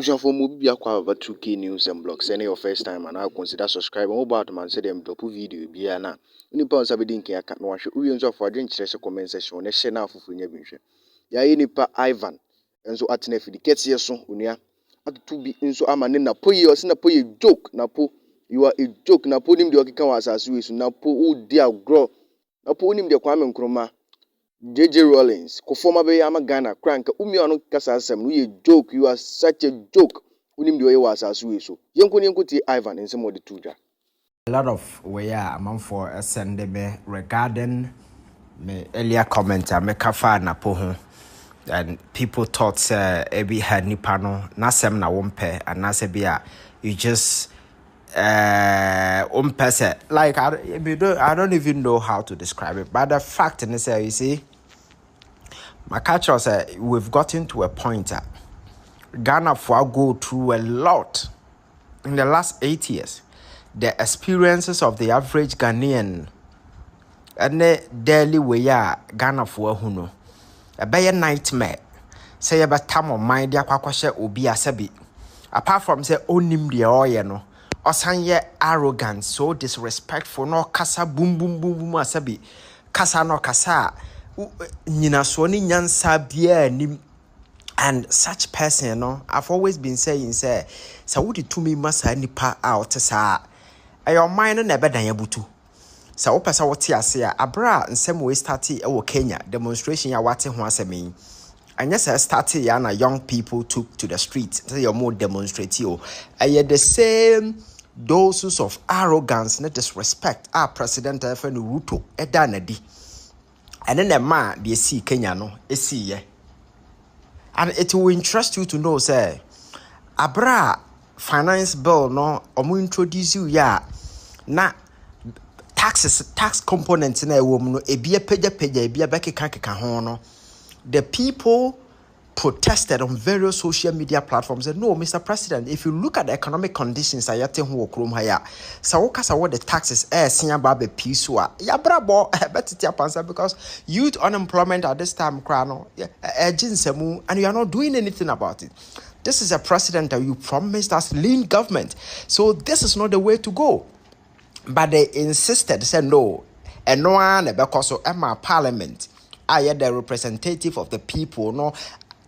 Abusha for movie akwa over 2K news and blogs. Any your first time and I'll consider subscribe. All about man say them drop video be na. Uni pa sabi din ke aka no ahwe. Uye nso afọ adwen kyerɛ sɛ comment section na hyɛ na afoforo nya binhwɛ. Ya ye nipa Ivan nso atena fidi kɛseɛ so onua. Atutu bi nso ama ne na po ye o se na po ye joke na po. You are a joke na po nim de okeka wa asase we so na po o di agro. Na po nim de Kwame Nkrumah JJ Rollins, Kofoma be ama Ghana, crank, no kasa asem, no ye joke, you are such a joke. Unim the way was as we so. Yanko Ivan and some of the tuja. A lot of way I'm for send me regarding me earlier comment I make a fan NAPO and people thought ebi had nipano na sem na wompe and na sebia you just like I don't even know how to describe it, but the fact is you see my culture say we've gotten to a point Ghana for go through a lot in the last 8 years. The experiences of the average Ghanaian and the daily way Ghana for huno a bad nightmare. Say about time of mind ya kwakwashe obi asabi. Apart from say onim the oye no osanye arrogant, so disrespectful, no kasa boom boom boom boom asabi. Kasa no kasa nyina so ni nyansa bia ni. And such person, I've always been saying, say, so would it to me masa nipa out sa your mind never than yabutu. So opasa what ya say, abra and some way started Kenya demonstration ya wate once me. And yes, I started yana young people took to the streets. So you're more demonstrative. And yet the same doses of arrogance, not disrespect, our president Ruto edanadi. And then the man they see Kenya no, see ye. And it will interest you to know, say, abra finance bill no omu introduce you ya na tax components na ewo no ebia peja ebia bekeka ho no. The people protested on various social media platforms and no, Mr. President, if you look at the economic conditions ayate ho okrom ha ya sa what the taxes sinya ba be pisua ya brabo betiti apansa because youth unemployment at this time krano nsemu and you are not doing anything about it. This is a president that you promised us lean government, so this is not the way to go. But they insisted, said no, and no one because of my parliament I am the representative of the people, no,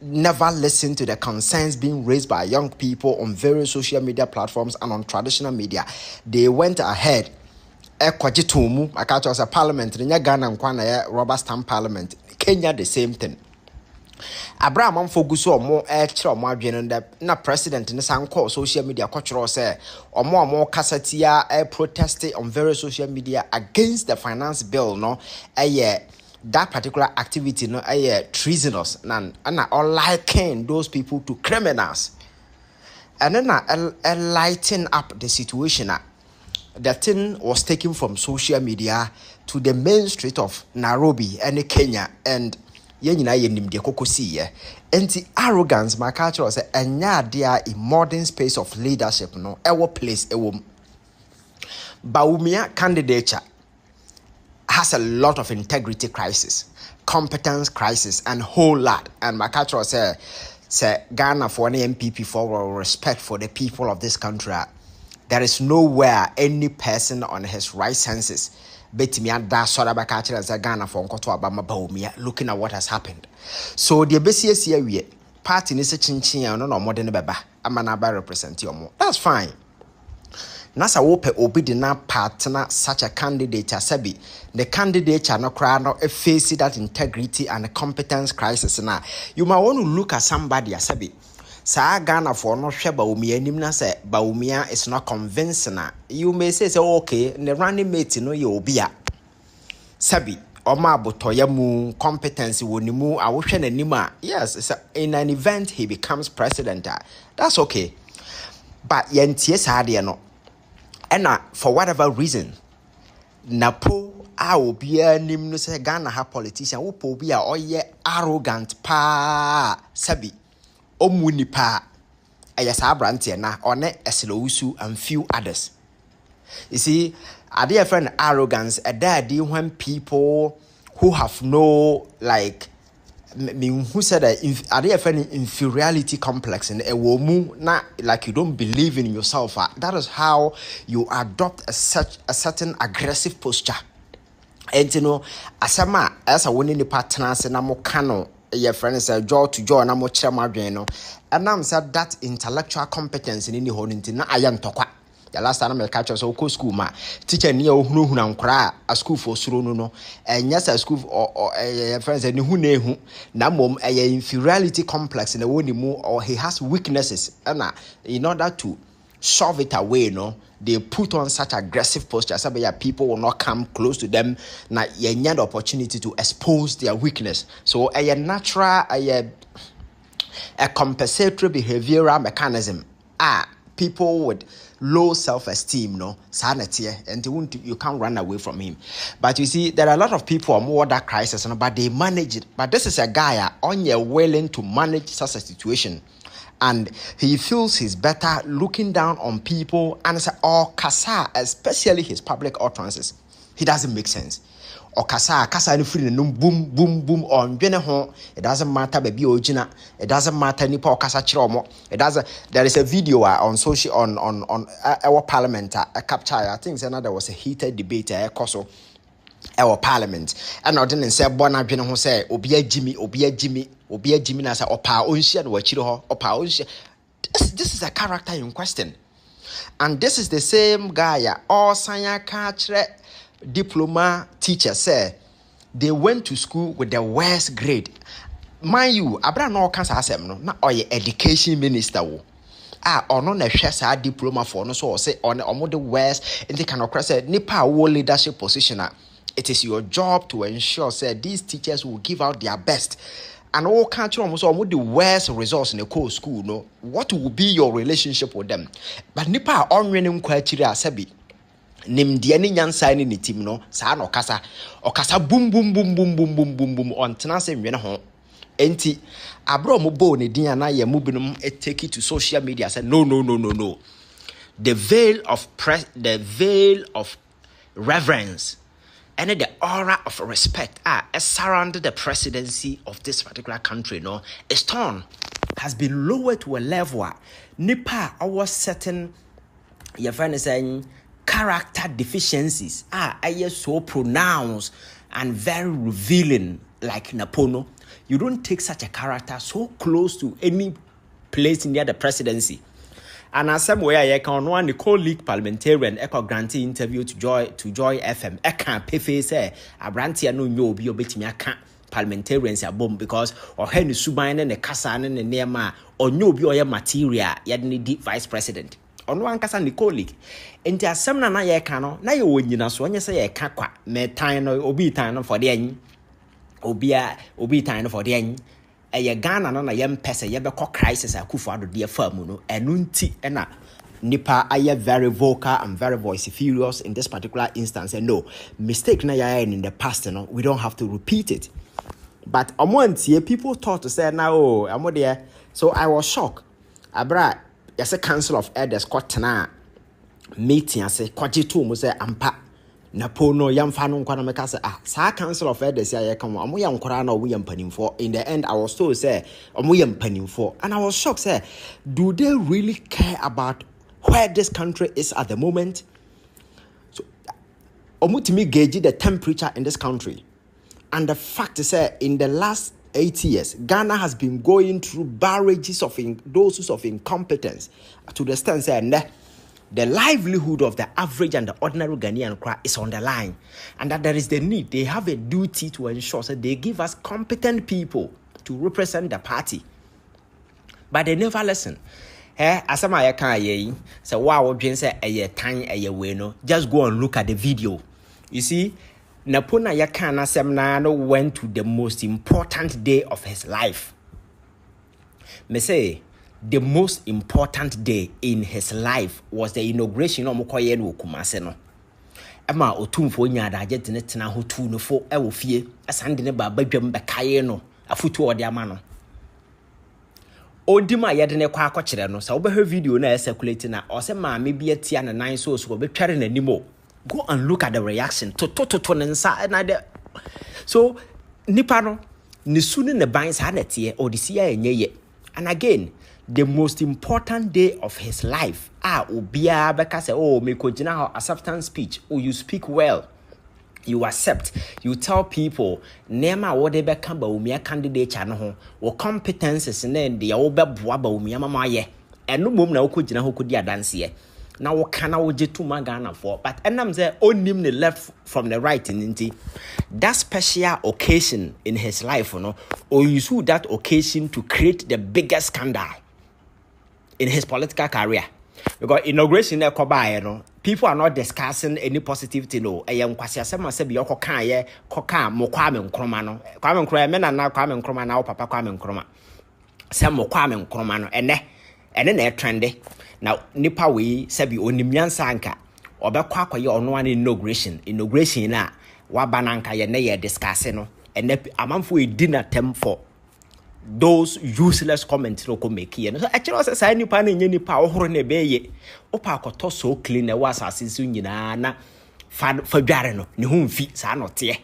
never listen to the concerns being raised by young people on various social media platforms and on traditional media. They went ahead. Ekwajitumu, I catch us a parliament, in Ghana and Kwana, rubber stamp parliament. Kenya, the same thing. Abraham focus on more extra more that na president in the same call social media cultural say or more casatia protested on various social media against the finance bill no that particular activity no treasonous and all liken those people to criminals and then lighten up the situation. The thing was taken from social media to the main street of Nairobi and Kenya and yenina yenim de kokosi ye enti arrogance my culture say enya dia in modern space of leadership no ewo place ewo Baumia candidature has a lot of integrity crisis, competence crisis, and whole lot. And my culture say Ghana for an MPP for respect for the people of this country. There is nowhere any person on his right senses betimia da soda ba culture as Ghana for nkoto abama baumia looking at what has happened. So the BCS here we party ni se chinchin no modern beba amana ba represent your mo. That's fine. Nasa wope obi de na partner such a candidate asabi the candidate no cry no face that integrity and the competence crisis na you might want to look at somebody asabi sa Ghana for no hwe Baumia nim na say Baumia is not convincing na you may say okay the running mate no ye obi a sabi oma abotoya mu competence wonimu awohwe nanim a yes in an event he becomes president that's okay but yentie sa de no. And for whatever reason, NAPO obia nim no say Ghana ha politician wo po bi a oye arrogant pa sabi omuni pa ayasa brante na one eslowusu and few others. You see, a dear friend arrogance a daddy when people who have no like me who said that are there any inferiority complex in a woman, not like you don't believe in yourself. That is how you adopt a certain aggressive posture. And you know, asama as a winning the partners and I'm cano your friends jaw to jaw and I'm no and I'm said that intellectual competence in any holding na I am tokwa. The last time I catch us all school ma teacher near who nkra a school for suro no and yes a school or friends and who ne na mom a inferiority complex in the one or he has weaknesses and in order to shove it away they put on such aggressive posture so that people will not come close to them na you need the opportunity to expose their weakness. So a natural a compensatory behavioral mechanism people with low self-esteem, sanity, and you can't run away from him. But you see, there are a lot of people who more that crisis, but they manage it. But this is a guy on your willing to manage such a situation, and he feels he's better looking down on people and say, oh, kasa, especially his public utterances. He doesn't make sense. Or kasa ni free no boom boom boom on dwene ho. It doesn't matter baby ojina. It doesn't matter nipa o kasa kire omo. It doesn't. There is a video on social on our parliament a capture. I think there was a heated debate koso our parliament and I didn't say bona dwene ho say obi Jimmy na say opa onhia no akire ho opa onhia. This is a character in question, and this is the same guy all sanya ka kire diploma teacher say they went to school with the worst grade. Mind you, abra no cancer asem no na oye education minister wo. Ono na hwe sa diploma for no so say on the worst in the kind of say nipa wo leadership position. It is your job to ensure say these teachers will give out their best. And all country almost the worst results in the core school. No, what will be your relationship with them? But nipa on winning criteria sabi. Nim de ani nyansa ni team no saa na okasa boom boom boom boom boom boom boom boom on tenase nwene ho enti abro mo bo ne din ana ye mo binum take it to social media say no the veil of reverence and the aura of respect surrounded the presidency of this particular country is torn, has been lowered to a level nipa our certain your friend is saying character deficiencies are so pronounced and very revealing like NAPO. You don't take such a character so close to any place near the presidency. And as somewhere I can one the colleague parliamentarian echo granting interview to Joy FM. I can't pay face Abrantia no nyo be obetimi aka parliamentarians abom because or hen suban and the kasa and the nema or no be or material yet deep vice president. Ono ankasa ni colleague enti asem na ye ka no na ye wonyina so onye se ye ka kwa me tan no obi tan no for de anyi obi tan no for de anyi eye Ghana no na ye mpese ye be crisis akufo ado de famu no enu nti na nipa aye very vocal and very vociferous in this particular instance, and no mistake na ye in the past no we don't have to repeat it. But omontie people thought to say now amo there, so I was shocked abra. Yes, a council of elders kotena meeting ase kwaje to mo say ampa NAPO no yamfa no nkwa na meka say sa council of elders ya come omo yam nkora na omo yam panimfo. In the end I was told say omo yam panimfo, and I was shocked say do they really care about where this country is at the moment? So omo timi gauge the temperature in this country, and the fact is in the last 8 years, Ghana has been going through barrages of doses of incompetence to the extent that the livelihood of the average and the ordinary Ghanaian is on the line, and that there is the need. They have a duty to ensure that they give us competent people to represent the party, but they never listen. Asama ya kan ye say wow dwen say eye tan eye we no, just go and look at the video. You see, NAPO na yakana semna went to the most important day of his life. Me say the most important day in his life was the inauguration of Mokoye no Kumase no. Ema otumfo nya adaje tena hotu no fo e wo fie asande ne baba dwam bekaye no afutu ode ama no. Odima yede ne kwa akokire no sa wo be video na circulate na o se maame bi atia na nan so be tware na nimo. Go and look at the reaction to nsa na de. So nipa no ne su ne ban saa na tie or the CIA enye. And again, the most important day of his life, obia beka say, oh, me kojina acceptance speech, oh, you speak well, you accept, you tell people, nema what they become ba umia candidate chano ho, or competences and then the oba boaba umia mama ye, and no mum na okojina ho kodi adanse ye. Now what can I would to Magana for? But and I'm saying only the left from the right in that special occasion in his life, or use that occasion to create the biggest scandal in his political career. Because inauguration people are not discussing any positive thing. No, I am quasi asema sebi yoko kanye koka mo Kwame Nkrumah no. Kwame Nkrumah me na Kwame Nkrumah na papa Kwame Nkrumah. Se mo Kwame Nkrumah no ene na trendy. Now nipa we sebi onimyansa anka obekwa akoye ono an inauguration na wabananka ye na ye discuss no ene amamfo edi na tem for those useless comments no ko make ye no so actually say nipa na nye nipa ohoro na beye opa akoto so clean na was asisi nyina na fa dware no ne ho mfi sa no te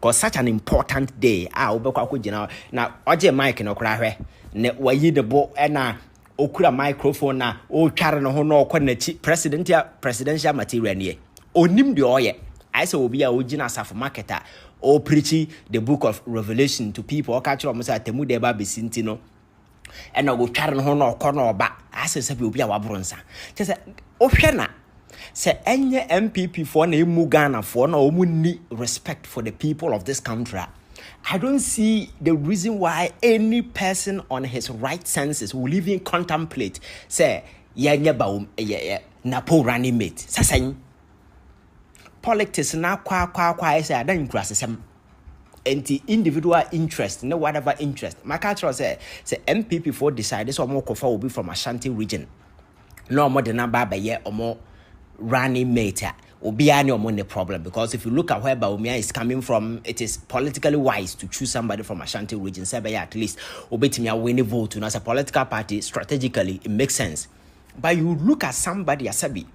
cause such an important day obekwa akogina na oje mic no kra hwe ne wayi de bo na okura microphone na o tware no ho no okọ na chi presidential material ne onim de oye I say obi a ogina safo marketer o preach the book of Revelation to people o ka kire o say atemu de ba besinti no e na go tware no ho no okọ no oba I say obi a wabronsa che say o hwe na say enye MPP for na emu Ghana for na o mu ni respect for the people of this country. I don't see the reason why any person on his right senses will even contemplate say NAPO running mate. Sasayin politics na kwa say adan nkurasesem enti individual interest no whatever interest. My culture say MPP for decide so mo kofa obi from Ashanti region. No more the number by year or more running mate. Obiani or the problem because if you look at where Baumia is coming from, it is politically wise to choose somebody from Ashanti region. Say at least Obetimia win a vote as a political party strategically it makes sense. But you look at somebody as Sabi,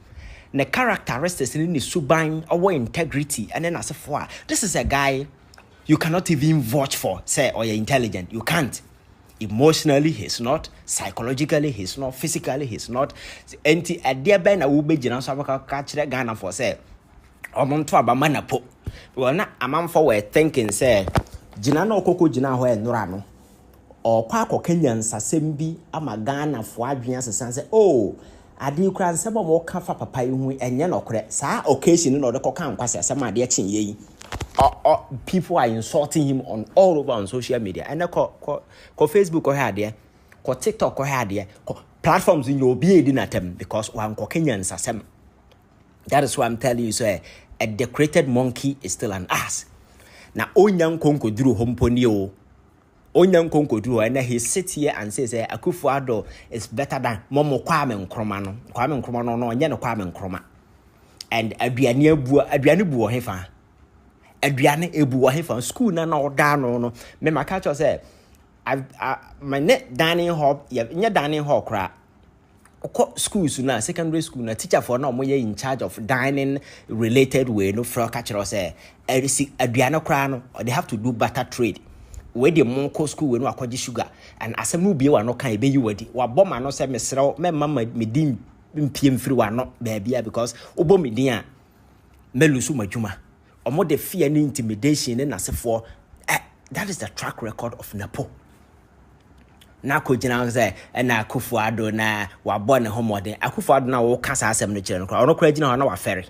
the characteristics in the subain or integrity, and then as a for this is a guy you cannot even vouch for, say, or you're intelligent. You can't. Emotionally, he's not. Psychologically, he's not. Physically, he's not. Enti adia ben na ube jina so ka kire Ghana for say omonto abama na po. Well na amamfo were thinking say jina na okoko jina ho enura no. Okwa akokanya nsasem bi ama Ghana fo adwen asesan say oh ade kura nsem mo ka fa papa yi hu enye no kore saa occasion no de koka nkwase asem ade chen yi. People are insulting him on all over on social media. And ko Facebook or here, ko TikTok or here, platforms in your be in atem because one Kenyans are. That is why I'm telling you, sir, a decorated monkey is still an ass. Now, Onyang Konko drew home ponyo. Onyang Konko drew, and he sits here and says, Akufo-Addo is better than Momo Kwame Nkrumah no. Kwame Nkrumah no, Nyano Kwame Nkrumah. And Aduane bu hefa. Aduane ebu wa hefa school na oda no me maka say my net dining hall nya dining hall kra schools na secondary school na teacher for na omoye in charge of dining related way no for catch say aduane kra no they have to do barter trade we dey monko school we no akwaji sugar and asem bie wa no kan e be yi wadi wa boma no say mesrew me mama me din mpiem free wa no ba bia because obo me din a melusu madwuma omo the fear and intimidation and asefo that is the track record of NAPO. Na ko jina say na Akufo-Addo na wa born homode Akufo-Addo na wo kasa asem no kire no kra ono kra jina na wa ferry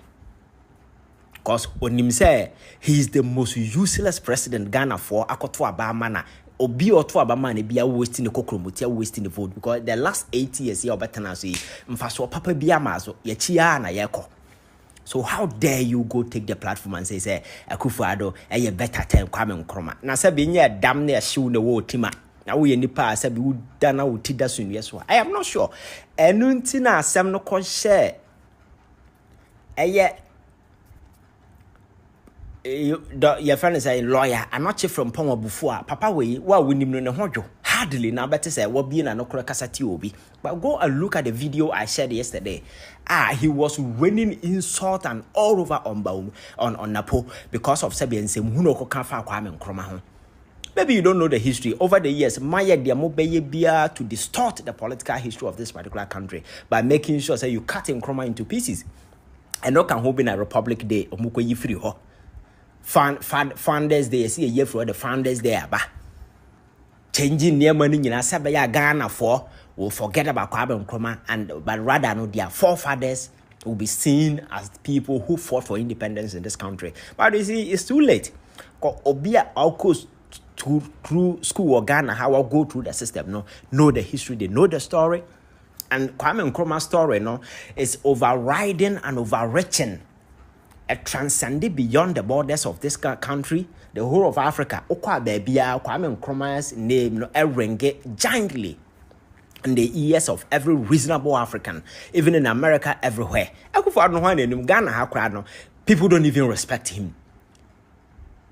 because onim say he is the most useless president Ghana for akoto abama na obi oto abama na bia wasting the kokromotia wasting the vote because the last 8 years here obetana so mfaso papa bia mazo ye chia na ye ko. So how dare you go take the platform and say Akufo-Addo a better time Kwame Nkrumah. Na say be nye dam na show na wo tima. Na wo ye nipa say be wo dana wo tida so nyeso. I am not sure. Enu nti na asem no kon share. Your friend is a lawyer. I'm not from Pongo before. Papa we nim no ne hodwo. Hardly na better say what be na no kura kasati obi. But go and look at the video I shared yesterday. He was raining insult and all over on NAPO because of Sebi and Sem Huno Kokafa Kwame Nkrumah. Maybe you don't know the history. Over the years, Maya Diamobeye to distort the political history of this particular country by making sure that you cut Nkrumah into pieces. And no can hold in a Republic Day or Mukoyi free ho. Founders Day, see a year for the Founders Day, ba. Changing near money in a Sabaya Ghana for will forget about Kwame Nkrumah but rather no their forefathers will be seen as people who fought for independence in this country. But you see, it's too late. Obia Alcos through school or Ghana, how I go through the system, know the history, they know the story. And Kwame Nkrumah's story, is overriding and overreaching. It transcended beyond the borders of this country, the whole of Africa. Okwa Bebia, Kwame Nkrumah's name, ring giantly in the ears of every reasonable African, even in America, everywhere. People don't even respect him.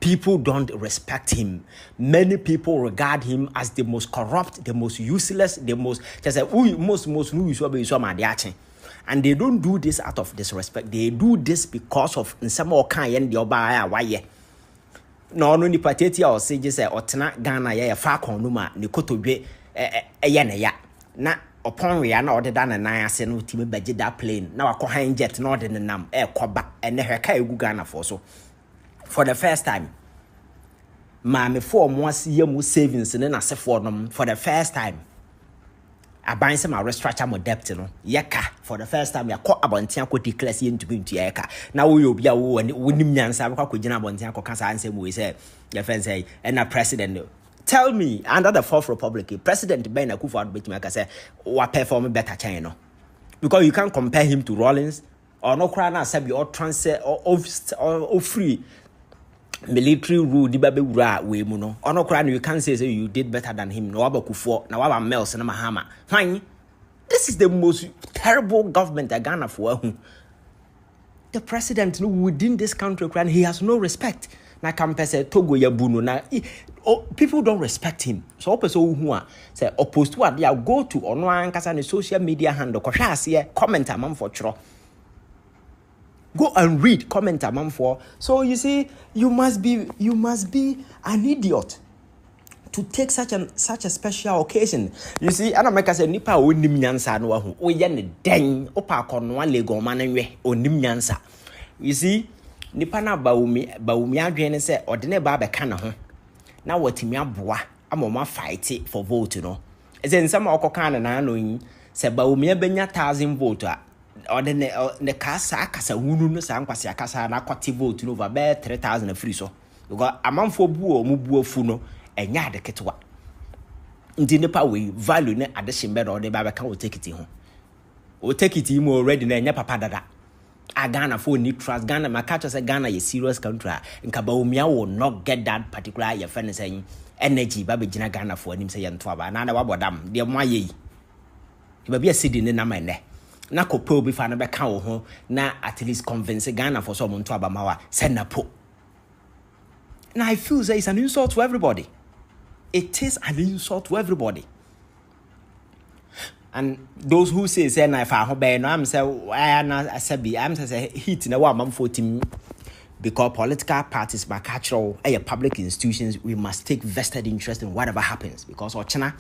People don't respect him. Many people regard him as the most corrupt, the most useless, the most and they don't do this out of disrespect. They do this because of some kind and the obaya why. No ni pateti or say just otena Ghana ya fa konuma ni kotodwe ya na upon we are not than a nine say no team budget that plane. Now I call jet not in the nam koba and her kai Ghana for so. For the first time, my 4 months year more savings and then I say for them for the first time. I buy some restructure my debt, Yaka for the first time. I caught Abontian could declare into Yaka. Now we will be a woman, wouldn't answer what could Abontian Casa and say, we say, your friends say, and a president. Tell me, under the Fourth Republic, President Ben Akufo-Addo say, what perform better China? Because you can't compare him to Rawlings or no crown as or transfer or free military rule di babe wura we mu no ono kra you can't say you did better than him no abakufo na waba Mels na Mahama fine. This is the most terrible government that Ghana for the president within this country he has no respect na campese Togo ya bunu na people don't respect him so person who say opposed to what they go to ono ankasa ne social media handle ko hwa ase comment amam for chro. Go and read, comment among for. So you see, you must be an idiot to take such a special occasion. You see, I make us a nipa onim nyansa no ho. O ye ne den opa kono lego manwe onim nyansa. You see, nipa na baumi adwene se odene ba be ka ne ho. Na watimi aboa amoma fight for vote no. Eze nsama okoka na no yin se baumi abenya 1000 vote or the casa wunu no sa nkwase akasa na kwati vote over be 3000 free so because amanfo buo mu buo fu no enya de ketwa ndi ne pa we value ne adehye be do de ba ka o take it ho o take it him already na enya papa dada a Ghana for need trust Ghana makacha say Ghana is serious country nka ba omia will not get that particular your friend saying energy ba be gina Ghana for anim say yento aba na wabodam de mo aye ba bia sidi ne na mane na kopo bi fa na be ka wo ho na at least convince Ghana for some to abamawa say NAPO. Now I feel that it's an insult to everybody. It is an insult to everybody. And those who say na fa ho be no am say I say hit na wa mam 14 because political parties by cultural public institutions we must take vested interest in whatever happens because Ochina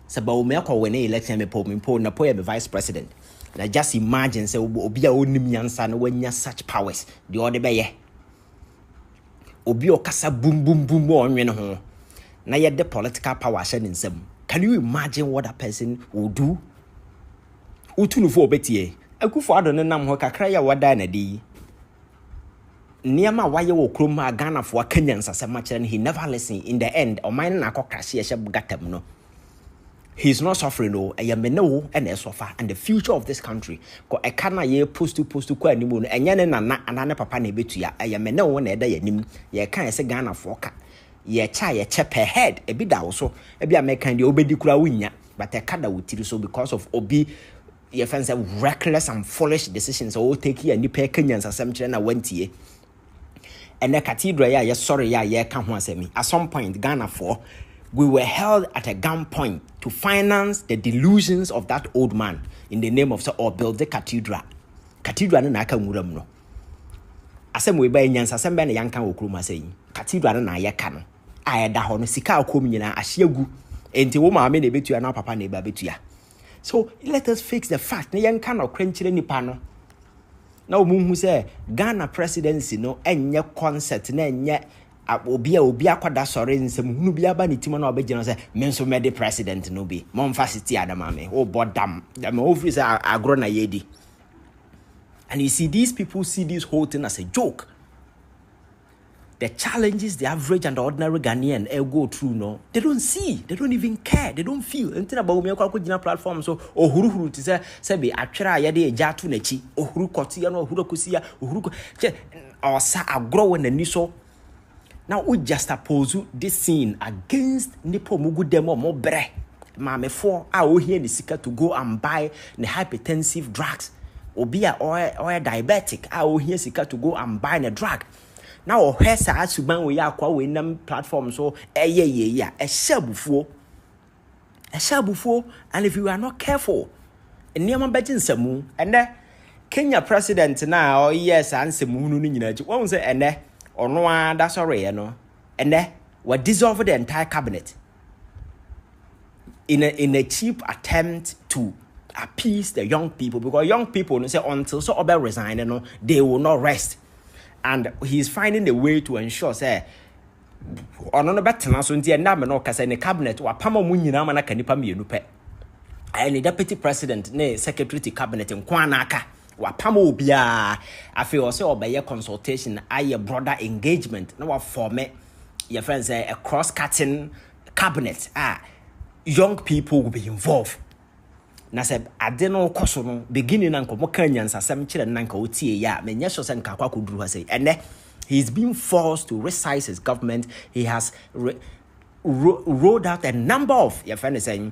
say ba o me akọ when election me po na po be vice president. Now just imagine say obi a onim nyansa na wanya such powers the other be obi okasa boom boom boom onwe ne ho na ye the political power shed in nsem. Can you imagine what a person will do? Utunu fo obetie Akufo-Addo ne nam ho kakra ya wada na di niama waye wo krom ma Ghana fo akanyansa se ma kire he never listen in the end o man na akokrase ye bugatam no. He's not suffering no ayamene and suffer and the future of this country ko ekana ye post to ko animu no enye ne nana anane papa na betua ayamene wo na eda yanim ye kan se Ghana for ka ye cha ye che per head e bi da wo so e bi American de obedi kura wunya but e kada wotiri so because of obi ye fence reckless and foolish decisions o take here ni pe Kenyans asem kire na wantie and the cathedral ya sorry ya ka ho asemi at some point Ghana for we were held at a gunpoint to finance the delusions of that old man in the name of or build the cathedral. Cathedral na aka nwuram no. Asem we ba nyansa asem ba na yanka okroma saying. Cathedral na yeka no. ayeda ho no sika akom nyina ahyeagu enti wo maame na betua na papa na eba betua. So let us fix the fact na yen kan okranchire nipa no na omunhu say Ghana presidency no enye concept na enye obi akwada sore nsem hunu bi aba ne timo na obegina say me nso me de president no bi momfa city adamame o bodam dem office agro na yedi. And you see, these people see this whole thing as a joke. The challenges the average and the ordinary Ghanaian go through, no, they don't see, they don't even care, they don't feel. Anything about me, I could platform so ohuru to say be actually yade jatu nechi ohuru kotia no ohuru kusia ohuru or sa agro when the niso. Now we just oppose this scene against NAPO mugu demo more bre. Mame for I here the seeker to go and buy the hypertensive drugs. Obia or diabetic, I will hear sika to go and buy a drug. Now, or hesa asuban we are kwa nam platform so a shabufu. A shabufu, and if you are not careful, and near my betting samu, and there Kenya president now, yes, and Samunu in won't say, and there or no one that's already, no, and there what dissolve the entire cabinet in a cheap attempt to appease the young people, because young people say until so Oba resign, you know, they will not rest, and he's finding a way to ensure say on no better na so ntia na me no kasa ne cabinet wa pama mu nyina ma na kanipa mienu pe and the deputy president ne secretary to cabinet nkwa na aka wa pama obia afi o say obeye consultation aye broader engagement na wa form your friends say a cross cutting cabinet young people will be involved. Na se ade no koso no beginning na nkomo kan nyansasem kire na nka otie ya menye so se nka kwa koduru ha say ene he's being forced to resize his government. He has rolled out a number of your friend is saying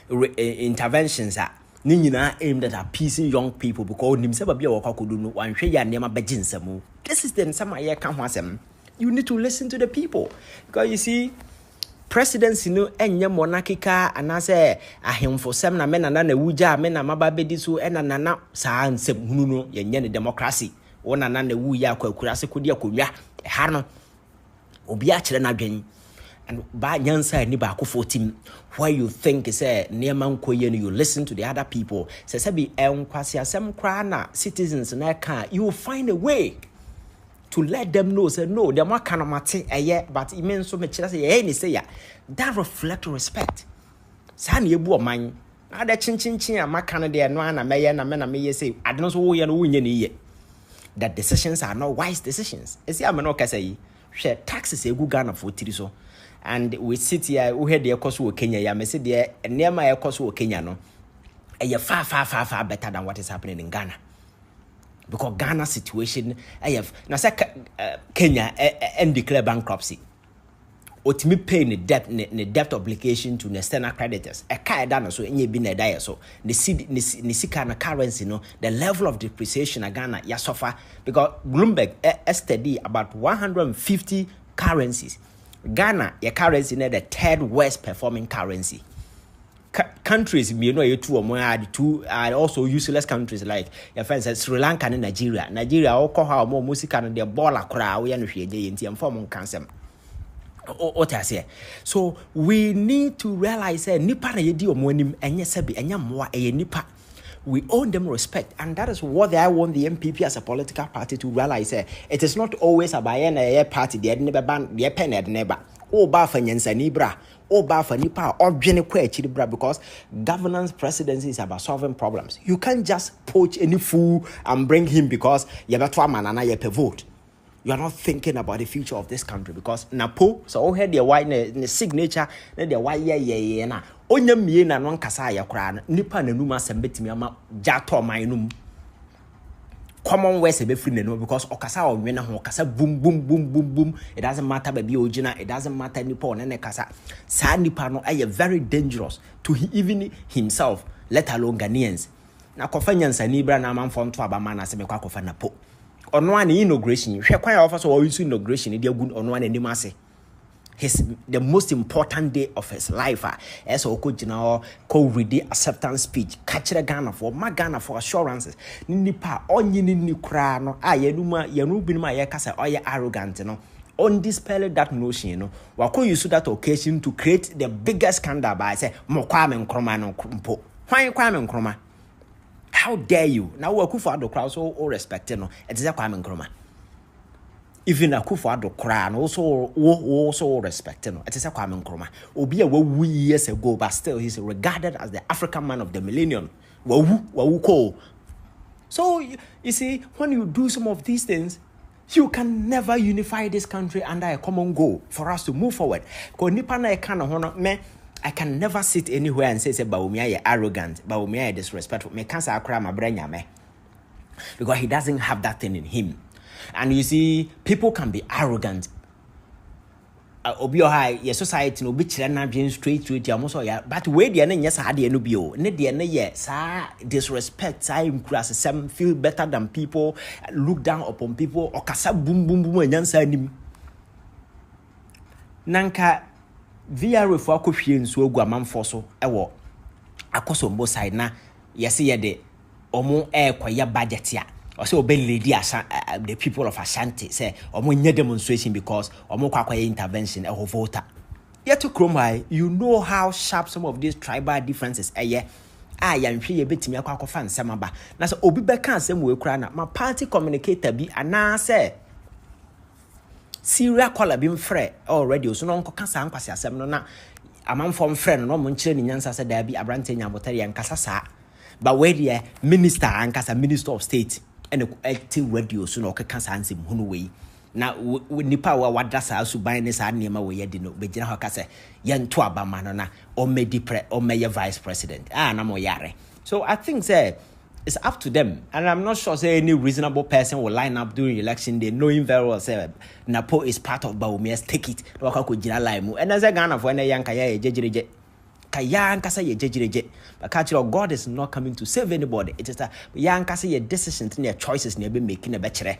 interventions ni nyina aimed at appeasing young people because nimse ba bia wo kwa kodu no wanhwe ya nema beginsam. This is the nsama ye ka ho asem. You need to listen to the people, because you see presidency no enye monarchical anase ahemfo sem na mena na wuja mena mababedi so ena nana saa nsem hunu no yenye ne democracy wona na wu ya kwakurase kodi akonwa ha no obi a kire na dwen and ba nyansa ni ba akofo tim why you think say neema nkoye no you listen to the other people say be enkwase asem kra na citizens na ka you will find a way to let them know, say no, they are kind of mate but immense so much say ya that reflect respect. San ye bu man. Ada chin a makana de no na me say I don't know ye no wunye ni ye. That decisions are not wise decisions. Esi am no kasa yi. Share taxes egu Ghana for tiri so. And we sit here we head the cost wo Kenya ya me say de neema e cost wo Kenya no. E far better than what is happening in Ghana. Because Ghana's situation, I have now say Kenya and declare bankruptcy. Otimi pay the debt obligation to the external creditors. A car done so any be na die so the sika na currency no the level of depreciation in Ghana ya suffer because Bloomberg estimated about 150 currencies. Ghana your currency na the third worst performing currency. Countries, you know, you two or more are also useless countries like your friends Sri Lanka and Nigeria. Nigeria, all call how more music and their baller crowd, we and form on cancer. So we need to realize nipa na yedi omonim enye sebi enya moa eye nipa. We owe them respect, and that is what I want the MPP as a political party to realize. It is not always about a party, the never ban, the pen never. Oh, Bafanyans and Ibra. Oh, Bafa Nipa or Jenny because governance presidency is about solving problems. You can't just poach any fool and bring him because you have a man and I vote. You are not thinking about the future of this country because NAPO, so all had their white signature, then their white na. Onya me na non kasa ya kra nipa na numa sembetimi ama jato manum. Common words be free no because okasa onwena ho okasa boom. It doesn't matter baby ojina, it doesn't matter nipa onene kasa. Sa nipa no are very dangerous to even himself, let alone Ghanaians. Na kofanyansa ni bra na manfo nto abama na se mekwa kofa NAPO. Ono an inauguration, hwe kwan ofa so wo inauguration e dia gun ono an anim ase. The most important day of his life as okojina ko ready acceptance speech kachire Ghana for Ghana for assurances nipa onyi ni kra no yenuma yenu binuma ye kasa oye arrogant no undispelled that notion, you know, wako use that occasion to create the biggest scandal by say mo Kwame Nkrumah no mpo. Why Kwame Nkrumah? How dare you? Now Akufo-Addo crowd so all respected no. It is a Kwame Nkrumah. Even Akufo-Addo crowd also respected no. It is a Kwame Nkrumah. Obi a we years ago, but still he's regarded as the African man of the millennium. Wawu ko. So you see, when you do some of these things, you can never unify this country under a common goal for us to move forward. I can never sit anywhere and say Bawumia is arrogant, Bawumia is disrespectful. Me can't say my brain because he doesn't have that thing in him. And you see, people can be arrogant. Obi high, your society no be children being straight almost ya. But where the end yes had no bio. Ne the end yes, disrespect, increase some feel better than people, look down upon people, or kasa boom boom boom and yansa nim. Nanka VR for akofie nso egu amanfo so ewo akosombo side na yesi ye de omo kwaye budget ya or say obey lady the people of Ashanti say omo nye demonstration because omo kwaye intervention voter yet to chrome you know how sharp some of these tribal differences ya nhwe ye betimi akwakofa nsema ba na so obi be kan asem we kura na ma party communicator bi ana say serial caller bim frɛ already so no nko kasa nkwase asɛm no na amanfo mfrɛ no mo nkyerɛ ni nyansa sɛ da bi abrante nyabotare yan kasa saa but where the minister ankasa minister of state and active radio so no kasa ansem hunu wei na nipa wa wadasa suban ne saa nneema we yedi no be gyina hɔ kasa yan to abama no na o me vice president na mo yare. So I think say it's up to them, and I'm not sure say any reasonable person will line up during election day knowing very well say NAPO is part of Bawumia's ticket. And as a Ghana for any young kaya jejireje, kaya nkasa ye jejireje. But God is not coming to save anybody. It is a young kasa ye decisions and your choices never making a better.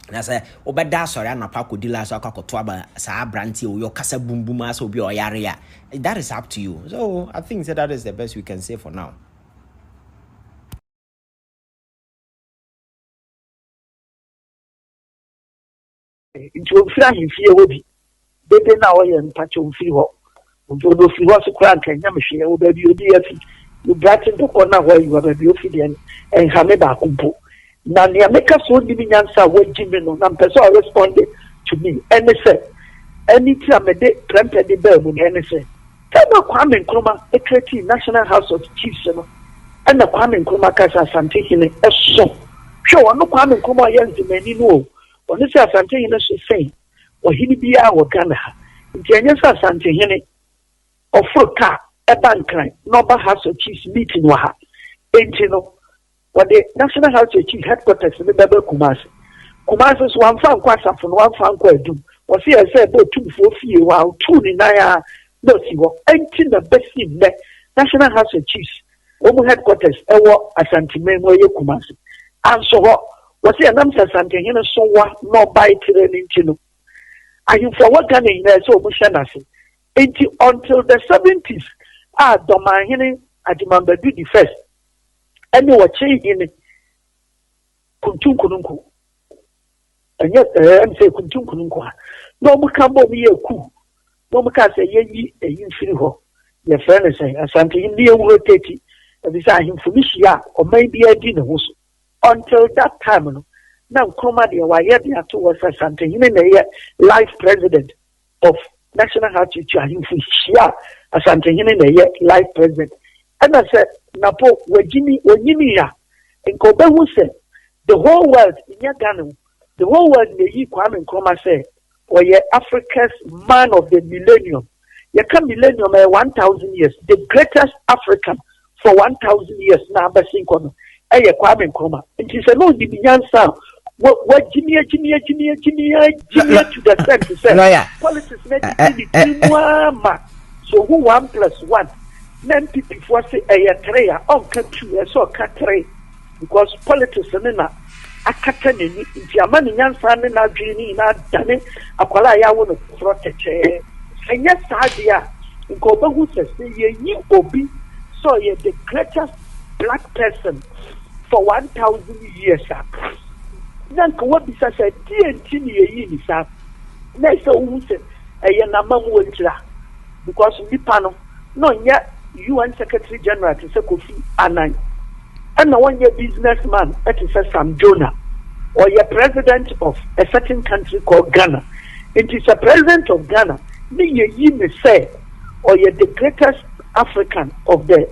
And I say, Obada sorry, NAPO could deal as a cocotuaba, sa branty or your kasa boom boom as will be your area. That is up to you. So I think that is the best we can say for now. Nti ofira hifie obi bebe na oye mpacho ofiri ho nti do ofiri ho so kra nka nya mehwe wo ba bi odi afi you brought into corner where you are be ofiri en ha me ba kumpo na ne ameka so di nyansa wo jimi no na person responded to me and say anytime me de trempe de ba mu ne say kama Kwame Nkrumah e create National House of Chiefs no and Kwame Nkrumah kasa Asante hine eso hwe wono Kwame Nkrumah ye nzimani no on this Asante hine so say o hini bia wo Ghana nti enye sa Asante hine ofroka e bankran no ba House of Chiefs meeting wa ha enti no what the National House of Chiefs headquarters in Bebe Kumasi so one fan kwasa for one fan kwa do o see say bo 2 4 fie wa 2 ni na ya no si wo enti na besi ne National House of Chiefs wo headquarters e wo Asante Memo ye Kumasi and so what say nam Asante hine so wa no buy training ntino ayu for what Ghana in so mo shanase enti until the 70s Doma hine Adimambadu the first any what change in kuntunkununku and yet I'm say kuntunkununku no mo kan bo mi eku no mo ka say yi eyin firi ho ye friend say Asante hine ye wo teti e say him fumishia or maybe adi ne ho so until that time no na Nkrumah de wa ye de ato was Asante hine na ye life president of National House of Chiefs him fumishia Asante hine na ye life president and I said NAPO wajimi ya nkobe hu say the whole world in Ghana the whole world may yi Kwame Nkrumah say or ye Africa's man of the millennium ye come millennium 1000 years the greatest African for 1000 years na abasin kono ye Kwame Nkrumah it is no di nyansa what Jimmy to the sense to say politics make it so who 1 + 1 then people for say a 3 on country so cut 3 because politics na akata ni nti amani nyansa ne na dwini na dane akwala ya wo no protect enya sadia nko bahu say ye obi so ye the greatest black person for 1000 years then ko bi say TNT ni ye ni sa Next who say na mamu ntira because nipa no nya UN Secretary General to say Kofi Annan and one year businessman at Sam Jonah or your president of a certain country called Ghana. It is a president of Ghana. Me say or you're the greatest African of the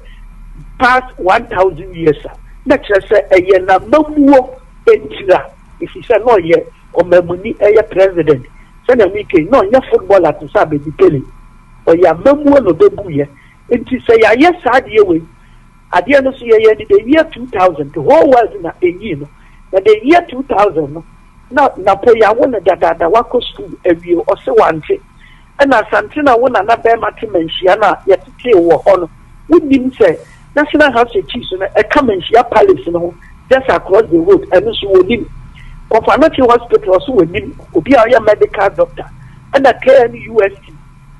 past 1,000 years. Let's just say a na mamu ntira. If you say no ye or memuni a president. Send a weekend, no, your footballer to Sabe the Pele, or your memoir no debuye. And to say, yes, I dear way. At the end of the year 2000, the whole world in a year. But the year 2000, now, Napoya won a dada wako school every year or so one thing. And as Santina won another Matimensiana, yet to play war on. We didn't say, National House of Chiefs, a Kamensia Palace, just across the road, and so we Confirmatory Hospital also with him, be a medical doctor, and a KNUST,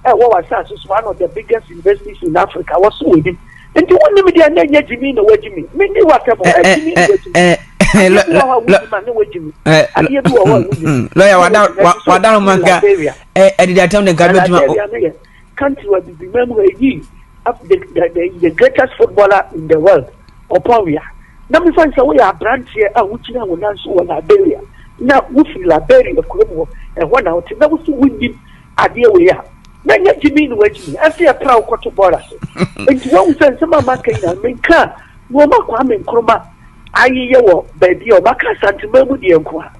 what was one of the biggest universities in Africa, was with him. And you want me to know Jimmy, no way, Jimmy. Maybe whatever, country was the greatest footballer in the world, Oporia. Now we find some way a branch here, which now will answer Liberia. Now we feel Liberia, Kuromo, and 1 hour. Now we win him at the way. Now you mean waiting. I see a proud quarter border. And one says some of my kind of main car, Woma Kwame Kroma, Ayo, baby, or Maka Santimamu, the Unqua.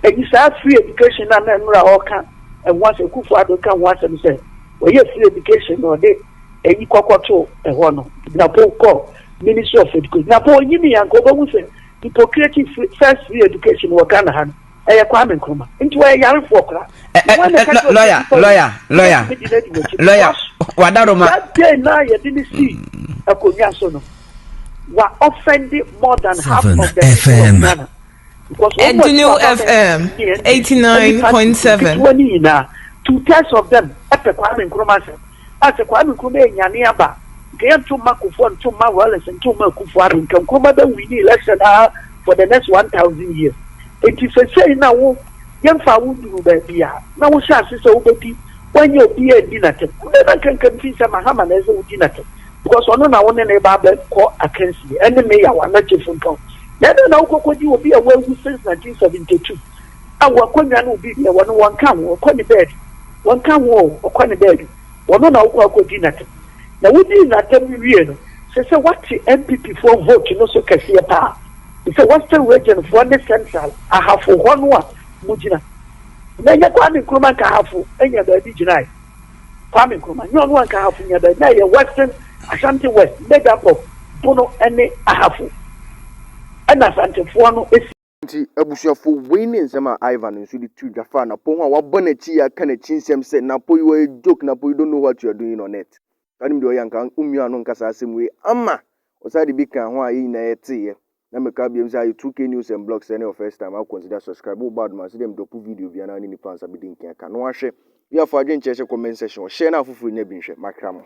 And you say free education and then Raoka, and once a Kufuado can once and say, well, yes, free education or they, and you quato, and one. Now, call. Ministry of Education. Now, for you, and go over with hypocritic first free education or Ghana, a Kwame Nkrumah into a young folk. Lawyer. That day now you didn't see a Konyasono were offending more than half of the FM. Ghana. Edino FM 89.7. 2/3 of them at the Kwame Nkrumah. As a Kwame Nkrumah Yaniaba. Get to Makufo and to Mawales and to Makufuari can come up with the election for the next 1,000 years. It is a say now, young Fawu baby. Now, we shall see so baby when you be a dinner. Never can confuse a Mahaman as a dinner. Because one on our neighbor call a cancer, and the mayor one not different. Then now, what you will be away with since 1972. Our Konyan will be here one come or Conny bed, one come war or Conny bed, one on our dinner. Now, we did not tell me real. So, what the MPP for vote, you know, so can see a power. It's a Western region for the central. I have for 1 Mujina. Then you Kwame Nkrumah can have for any other Dijinai. Kwame Nkrumah, no one can have in your day. Western Ashanti West, made up of Bono and Ahafu. And Asante Fuano is. Abusuafo wini nsema Ivan nso di tu dwafa na pon a wabonachi ya kana chinsem se na po you a joke na po you don't know what you are doing on it. Kanim de oyanka umia no nkasa asem we ama osade bi kan ho a yi na yete na meka biem say 2K news and blogs any of first time I consider subscribe bad man say dem drop video bia na ni nipa nsa bi dinkin aka no ahwe ya for adwen cheche comment section share na afufuru nya bi nhwe makramo.